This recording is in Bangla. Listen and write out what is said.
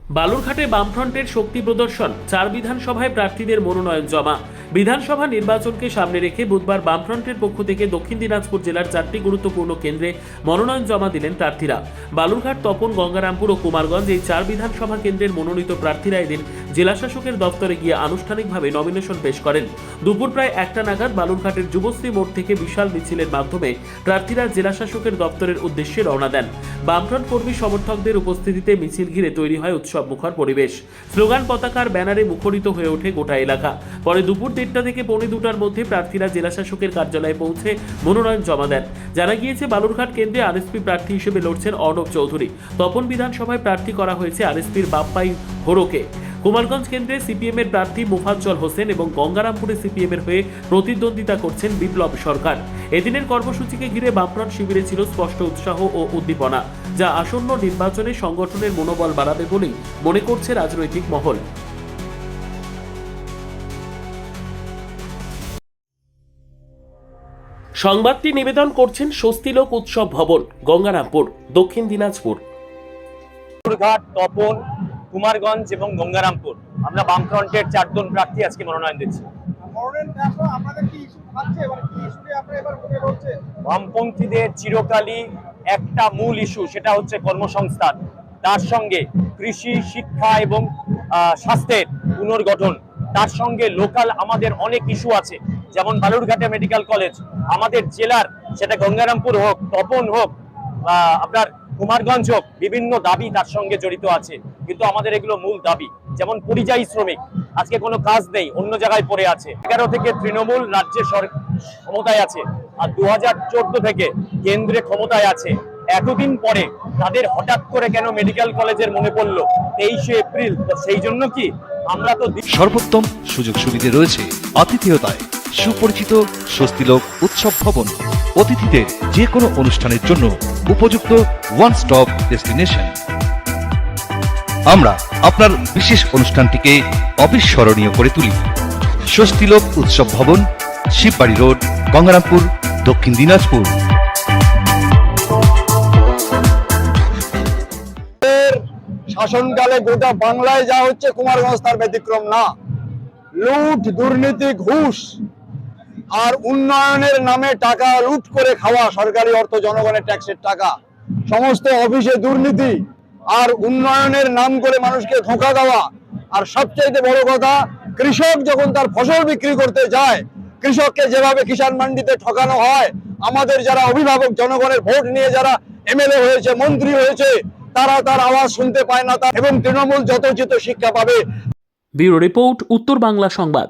বালুরঘাটে বামফ্রন্টের শক্তি প্রদর্শন, 4 বিধানসভায় প্রার্থীদের মনোনয়ন জমা। বিধানসভা নির্বাচনকে সামনে রেখে বুধবার বামফ্রন্টের পক্ষ থেকে দক্ষিণ দিনাজপুর জেলার 4টি গুরুত্বপূর্ণ কেন্দ্রে মনোনয়ন জমা দিলেন প্রার্থীরা। বালুরঘাট, তপন, গঙ্গারামপুর ও কুমারগঞ্জ এই 4 বিধানসভা কেন্দ্রের মনোনীত প্রার্থীরা এদিন জেলাশাসকের দফতরে গিয়ে আনুষ্ঠানিকভাবে নমিনেশন পেশ করেন। দুপুর প্রায় 1টা নাগাদ বালুরঘাটের যুবশ্রী মোড় থেকে বিশাল মিছিলের মাধ্যমে প্রার্থীরা জেলাশাসকের দফতরের উদ্দেশ্যে রওনা দেন। বামফ্রন্ট কর্মী সমর্থকদের উপস্থিতিতে মিছিল ঘিরে তৈরি হয় উৎসব মুখর পরিবেশ। স্লোগান, পতাকার ব্যানারে মুখরিত হয়ে ওঠে গোটা এলাকা। পরে দুপুর 1টা থেকে পৌনে 2টার মধ্যে প্রার্থীরা জেলাশাসকের কার্যালয়ে পৌঁছে মনোনয়ন জমা দেন। জানা গিয়েছে, বালুরঘাট কেন্দ্রে আরএসপি প্রার্থী হিসেবে লড়ছেন অর্ণব চৌধুরী। তপন বিধানসভায় প্রার্থী করা হয়েছে আরএসপির বাপ্পাই হোড়োকে। কুমারগঞ্জ কেন্দ্রে সিপিএম এর প্রার্থী মুফাজ্জল হোসেন এবং গঙ্গারামপুরে সিপিএম এর হয়ে প্রতিদ্বন্দ্বিতা করছেন বিপ্লব সরকার। এদিনের কর্মসূচিকে ঘিরে বামফ্রন্ট শিবিরে ছিল স্পষ্ট উৎসাহ ও উদ্দীপনা, যা আসন্ন নির্বাচনে সংগঠনের মনোবল বাড়াবে বলেই মনে করছে রাজনৈতিক মহল। সংবাদটি নিবেদন করছেন স্বস্তিলোক উৎসব ভবন, গঙ্গারামপুর, দক্ষিণ দিনাজপুর। বালুরঘাট, তপন, কুমারগঞ্জ এবং গঙ্গারামপুর আমরা বামফ্রন্টের 4 জন প্রার্থী আজকে মনোনয়ন দিচ্ছি। বামপন্থীদের চিরকালই একটা মূল ইস্যু, সেটা হচ্ছে কর্মসংস্থান, তার সঙ্গে কৃষি, শিক্ষা এবং স্বাস্থ্যের পুনর্গঠন, তার সঙ্গে লোকাল আমাদের অনেক ইস্যু আছে, যেমন বালুরঘাটে মেডিকেল কলেজ, আমাদের জেলার সেটা গঙ্গারামপুর হোক, তপন হোক, আপনার কুমারগঞ্জ হোক, বিভিন্ন দাবি তার সঙ্গে জড়িত আছে। কিন্তু আমাদের এগুলো মূল দাবি, যেমন পরিযায়ী শ্রমিক আজকে কোনো কাজ নেই, অন্য জায়গায় পড়ে আছে। 11 থেকে তৃণমূল রাজ্যে ক্ষমতায় আছে, আর 2014 থেকে কেন্দ্রে ক্ষমতায় আছে। এতদিন পরে তাদের হঠাৎ করে কেন মেডিকেল কলেজের মনে পড়লো 23শে এপ্রিল? তো সেই জন্য কি আমরা তো সর্বোত্তম সুযোগ সুবিধা রয়েছে আতিথেয়তায় সুপরিচিত স্বস্তিলোক উৎসব ভবন। অতিথিদের যে কোনো অনুষ্ঠানের জন্য উপযুক্ত ওয়ান স্টপ ডেস্টিনেশন। আমরা আপনার বিশেষ অনুষ্ঠানটিকে অবিস্মরণীয় করে তুলি। স্বস্তিলোক উৎসব ভবন, শিববাড়ি রোড, গঙ্গারামপুর, দক্ষিণ দিনাজপুর। শাসনকালে গোটা বাংলায় যা হচ্ছে, কুমারগঞ্জ তার ব্যতিক্রম না। লুট, দুর্নীতি, ঘুষ আর উন্নয়নের নামে টাকা লুট করে খাওয়া, সরকারি অর্থ, জনগণের ট্যাক্সের টাকা, সমস্ত অফিসে দুর্নীতি আর উন্নয়নের নাম করে মানুষকে ধোঁকা দেওয়া। আর সবচাইতে বড় কথা, কৃষক যখন তার ফসল বিক্রি করতে যায়, কৃষককে যেভাবে কিষাণ মান্ডিতে ঠকানো হয়, আমাদের যারা অভিভাবক, জনগণের ভোট নিয়ে যারা এমএলএ হয়েছে, মন্ত্রী হয়েছে, তারা তার আওয়াজ শুনতে পায় না, এবং তৃণমূল যথোচিত শিক্ষা পাবে। ব্যুরো রিপোর্ট, উত্তর বাংলা সংবাদ।